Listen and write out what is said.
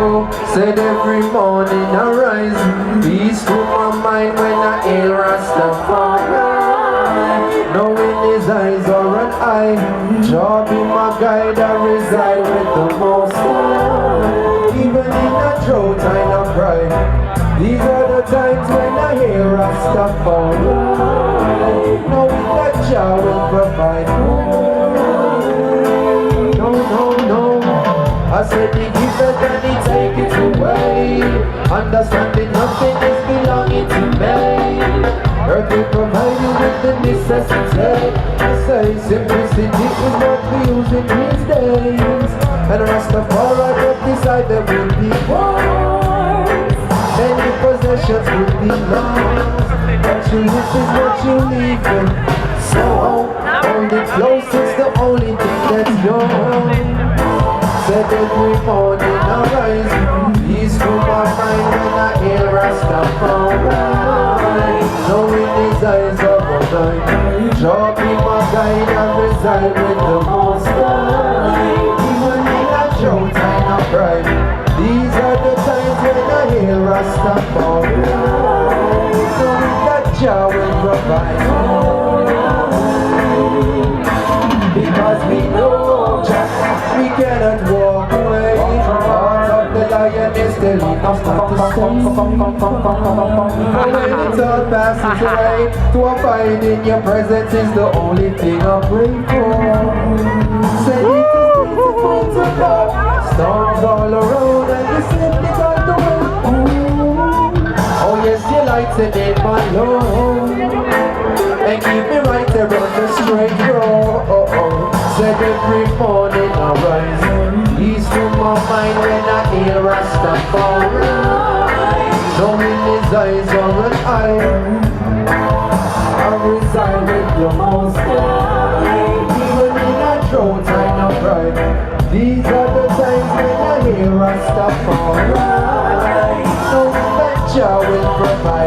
Said every morning I rise, peace to my mind when I hear Rastafari. Knowing his eyes are an eye, Jah be my guide, I reside with the Most High. Even in a drought I not cry, these are the times when I hear Rastafari. Knowing that Jah will provide. No, I said he gives it and he take it away. Understanding nothing is belonging to me. Earth will provide you with the necessity. I say simplicity is what we use in these days. And Rastafari will decide there will be wars. Many possessions will be lost. What you live is what you leave in. So hold it close, it's the only thing that's yours. Said every morning I rise, peace to my mind when I hear Rastafari. Knowing his eyes are mine, Jah be my guide and reside with the Most High. Even in a drought I not cry, these are the times when I hear Rastafari. Knowing that Jah will provide. Because we know Jah, we cannot walk away. Heart of the lion is telling us not to stay. When it all passes away, to abide in your presence is the only thing I pray for. Say it is beautiful to love. Storms all around and you simply got the way. Oh yes, your lights in my Lord, and keep me right around the straight road. Said every morning I rise, peace to my mind when I hear Rastafari. Knowing his eyes are an eye, I reside with the Most High. Even in a drought I not cry, these are the times when I hear Rastafari. Knowing that Jah will provide.